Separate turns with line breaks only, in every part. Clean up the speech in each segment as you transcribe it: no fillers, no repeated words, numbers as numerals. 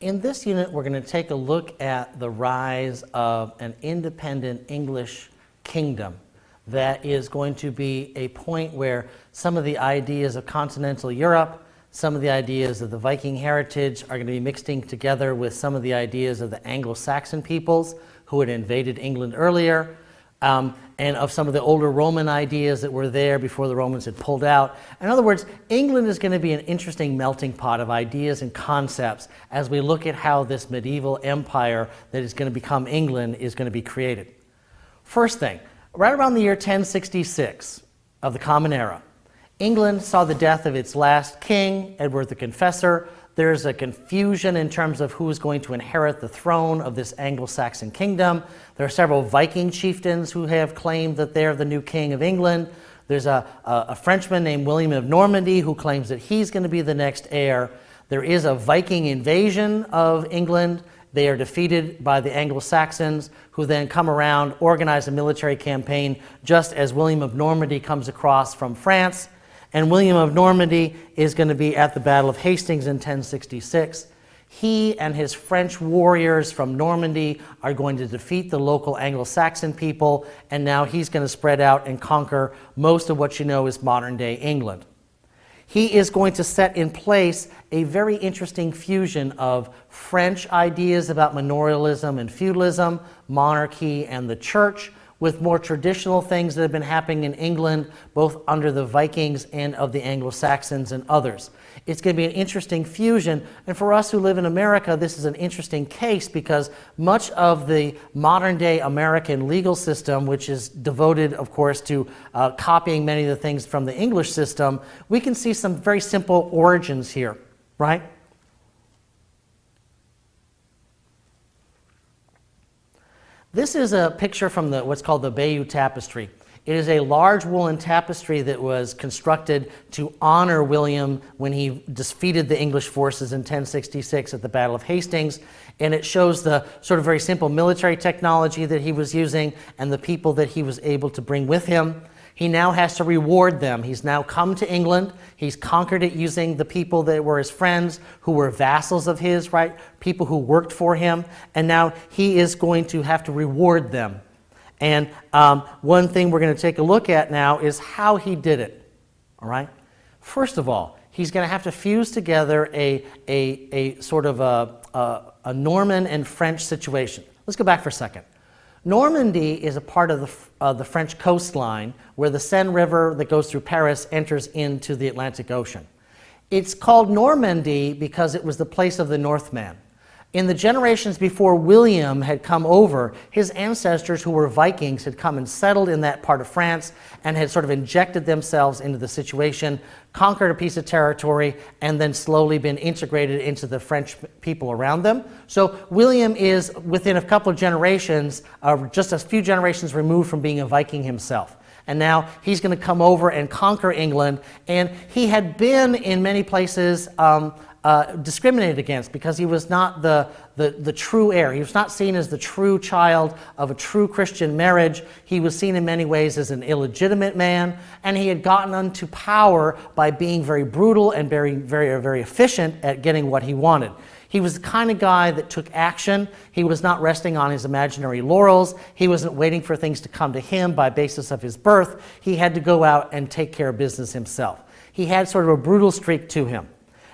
In this unit, we're going to take a look at the rise of an independent English kingdom that is going to be a point where some of the ideas of continental Europe, some of the ideas of the Viking heritage are going to be mixing together with some of the ideas of the Anglo-Saxon peoples who had invaded England earlier, and of some of the older Roman ideas that were there before the Romans had pulled out. In other words, England is going to be an interesting melting pot of ideas and concepts as we look at how this medieval empire that is going to become England is going to be created. First thing, right around the year 1066 of the Common Era, England saw the death of its last king, Edward the Confessor. There's a confusion in terms of who is going to inherit the throne of this Anglo-Saxon kingdom. There are several Viking chieftains who have claimed that they're the new king of England. There's a Frenchman named William of Normandy who claims that he's going to be the next heir. There is a Viking invasion of England. They are defeated by the Anglo-Saxons, who then come around, organize a military campaign, just as William of Normandy comes across from France. And William of Normandy is going to be at the Battle of Hastings in 1066. He and his French warriors from Normandy are going to defeat the local Anglo-Saxon people, and now he's going to spread out and conquer most of what you know is modern-day England. He is going to set in place a very interesting fusion of French ideas about manorialism and feudalism, monarchy and the church, with more traditional things that have been happening in England, both under the Vikings and of the Anglo-Saxons and others. It's going to be an interesting fusion, and for us who live in America, this is an interesting case because much of the modern-day American legal system, which is devoted, of course, to copying many of the things from the English system, we can see some very simple origins here, right? This is a picture from what's called the Bayeux Tapestry. It is a large woolen tapestry that was constructed to honor William when he defeated the English forces in 1066 at the Battle of Hastings. And it shows the sort of very simple military technology that he was using and the people that he was able to bring with him. He now has to reward them. He's now come to England. He's conquered it using the people that were his friends, who were vassals of his, right? People who worked for him. And now he is going to have to reward them. And one thing we're going to take a look at now is how he did it, all right? First of all, he's going to have to fuse together a sort of a Norman and French situation. Let's go back for a second. Normandy is a part of the French coastline where the Seine River that goes through Paris enters into the Atlantic Ocean. It's called Normandy because it was the place of the Northmen. In the generations before William had come over, his ancestors who were Vikings had come and settled in that part of France and had sort of injected themselves into the situation, conquered a piece of territory, and then slowly been integrated into the French people around them. So William is, within a couple of generations, just a few generations removed from being a Viking himself. And now he's going to come over and conquer England, and he had been in many places discriminated against because he was not the true heir. He was not seen as the true child of a true Christian marriage. He was seen in many ways as an illegitimate man, and he had gotten into power by being very brutal and very efficient at getting what he wanted. He was the kind of guy that took action. He was not resting on his imaginary laurels. He wasn't waiting for things to come to him by basis of his birth. He had to go out and take care of business himself. He had sort of a brutal streak to him.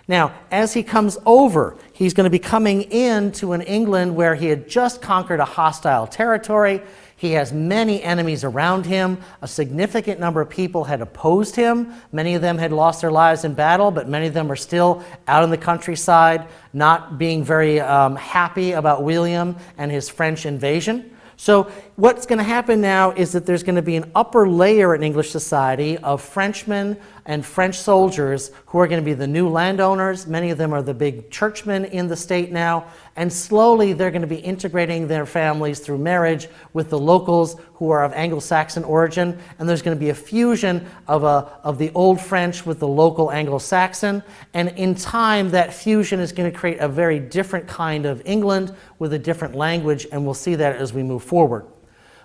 Now, as he comes over, he's going to be coming into an England where he had just conquered a hostile territory. He has many enemies around him. A significant number of people had opposed him. Many of them had lost their lives in battle, but many of them are still out in the countryside, not being very happy about William and his French invasion. So what's going to happen now is that there's going to be an upper layer in English society of Frenchmen and French soldiers who are going to be the new landowners. Many of them are the big churchmen in the state now. And slowly they're going to be integrating their families through marriage with the locals who are of Anglo-Saxon origin. And there's going to be a fusion of the old French with the local Anglo-Saxon. And in time, that fusion is going to create a very different kind of England with a different language. And we'll see that as we move forward.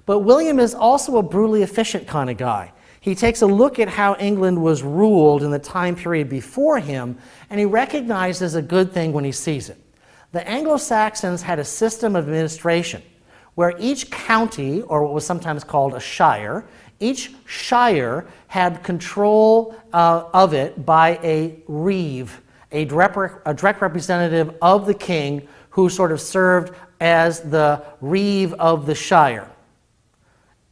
But William is also a brutally efficient kind of guy. He takes a look at how England was ruled in the time period before him, and he recognizes a good thing when he sees it. The Anglo-Saxons had a system of administration where each county, or what was sometimes called a shire, each shire had control of it by a reeve, a direct representative of the king who sort of served as the reeve of the shire.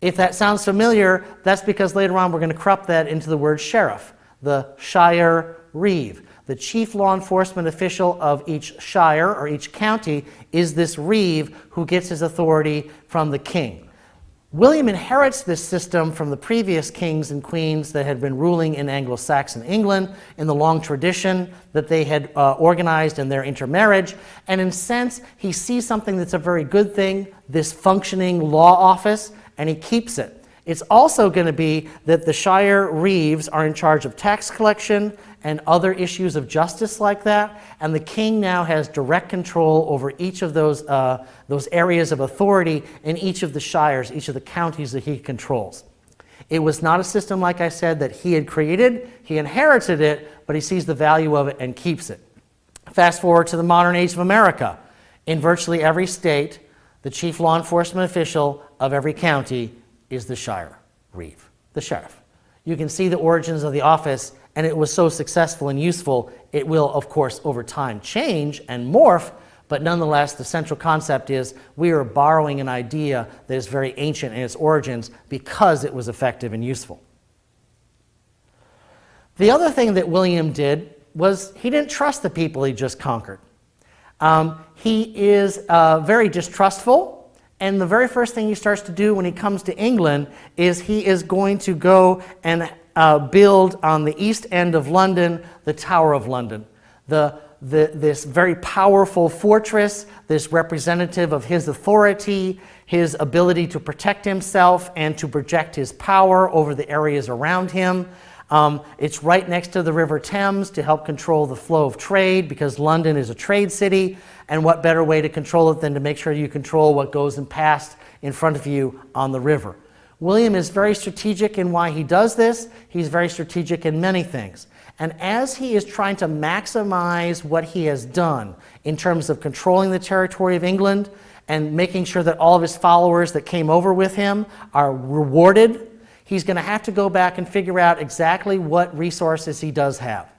If that sounds familiar, that's because later on we're going to corrupt that into the word sheriff, the shire reeve. The chief law enforcement official of each shire or each county is this reeve who gets his authority from the king. William inherits this system from the previous kings and queens that had been ruling in Anglo-Saxon England in the long tradition that they had organized in their intermarriage. And in a sense, he sees something that's a very good thing, this functioning law office, and he keeps it. It's also going to be that the shire reeves are in charge of tax collection and other issues of justice like that, and the king now has direct control over each of those areas of authority in each of the shires, each of the counties that he controls. It was not a system, like I said, that he had created. He inherited it, but he sees the value of it and keeps it. Fast forward to the modern age of America. In virtually every state, the chief law enforcement official of every county is the shire reeve, the sheriff. You can see the origins of the office, and it was so successful and useful, it will, of course, over time change and morph, but nonetheless, the central concept is we are borrowing an idea that is very ancient in its origins because it was effective and useful. The other thing that William did was he didn't trust the people he just conquered. He is very distrustful. And the very first thing he starts to do when he comes to England is he is going to go and build on the east end of London the Tower of London. This very powerful fortress, this representative of his authority, his ability to protect himself and to project his power over the areas around him. It's right next to the River Thames to help control the flow of trade because London is a trade city, and what better way to control it than to make sure you control what goes and past in front of you on the river. William is very strategic in why he does this. He's very strategic in many things. And as he is trying to maximize what he has done in terms of controlling the territory of England and making sure that all of his followers that came over with him are rewarded, he's going to have to go back and figure out exactly what resources he does have.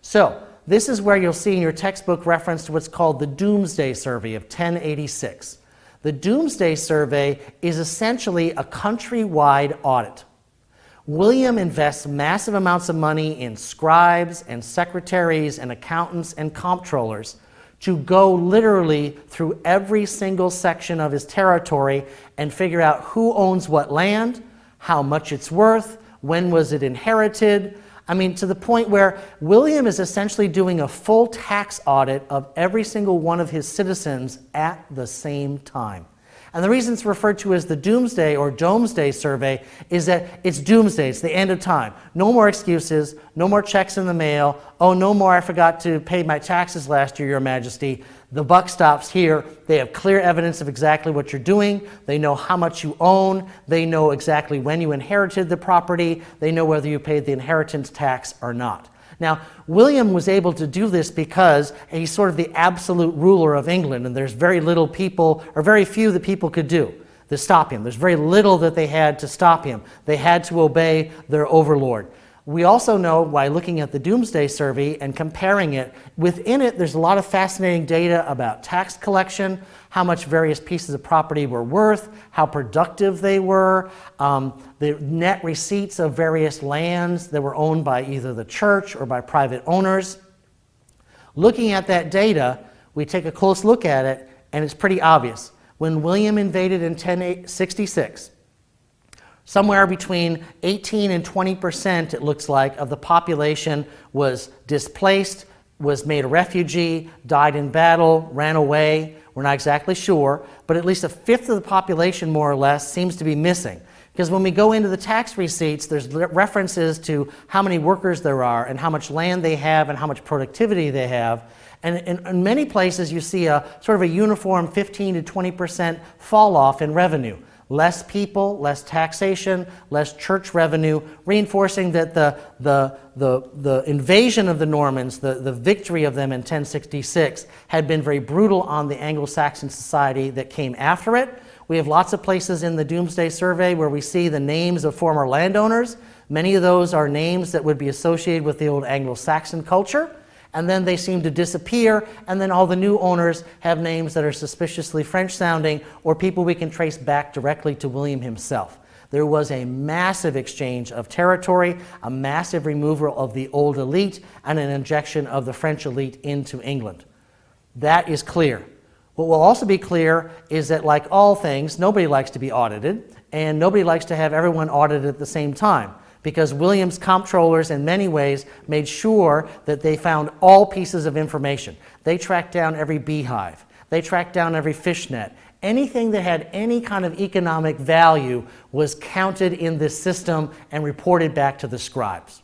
So this is where you'll see in your textbook reference to what's called the Doomsday Survey of 1086. The Doomsday Survey is essentially a countrywide audit. William invests massive amounts of money in scribes and secretaries and accountants and comptrollers to go literally through every single section of his territory and figure out who owns what land, how much it's worth, when was it inherited. I mean, to the point where William is essentially doing a full tax audit of every single one of his citizens at the same time. And the reason it's referred to as the Doomsday or Domesday Survey is that it's doomsday, it's the end of time. No more excuses, no more checks in the mail, oh, no more I forgot to pay my taxes last year, Your Majesty. The buck stops here. They have clear evidence of exactly what you're doing. They know how much you own. They know exactly when you inherited the property. They know whether you paid the inheritance tax or not. Now, William was able to do this because he's sort of the absolute ruler of England, and there's very little people, or very few that people could do to stop him. There's very little that they had to stop him. They had to obey their overlord. We also know by looking at the Doomsday Survey and comparing it, within it there's a lot of fascinating data about tax collection, how much various pieces of property were worth, how productive they were, the net receipts of various lands that were owned by either the church or by private owners. Looking at that data, we take a close look at it, and it's pretty obvious. When William invaded in 1066, somewhere between 18 and 20%, it looks like, of the population was displaced, was made a refugee, died in battle, ran away. We're not exactly sure, but at least a fifth of the population, more or less, seems to be missing. Because when we go into the tax receipts, there's references to how many workers there are and how much land they have and how much productivity they have. And in many places, you see a sort of a uniform 15 to 20% fall off in revenue. Less people, less taxation, less church revenue, reinforcing that the invasion of the Normans, the victory of them in 1066, had been very brutal on the Anglo-Saxon society that came after it. We have lots of places in the Doomsday Survey where we see the names of former landowners. Many of those are names that would be associated with the old Anglo-Saxon culture, and then they seem to disappear, and then all the new owners have names that are suspiciously French-sounding or people we can trace back directly to William himself. There was a massive exchange of territory, a massive removal of the old elite, and an injection of the French elite into England. That is clear. What will also be clear is that, like all things, nobody likes to be audited, and nobody likes to have everyone audited at the same time, because William's comptrollers in many ways made sure that they found all pieces of information. They tracked down every beehive. They tracked down every fishnet. Anything that had any kind of economic value was counted in this system and reported back to the scribes.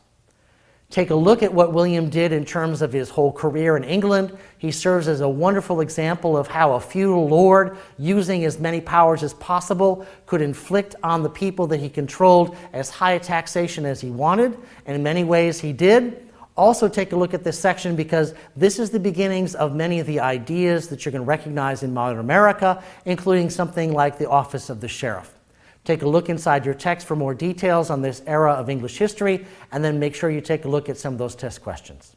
Take a look at what William did in terms of his whole career in England. He serves as a wonderful example of how a feudal lord, using as many powers as possible, could inflict on the people that he controlled as high a taxation as he wanted, and in many ways he did. Also take a look at this section, because this is the beginnings of many of the ideas that you're going to recognize in modern America, including something like the office of the sheriff. Take a look inside your text for more details on this era of English history, and then make sure you take a look at some of those test questions.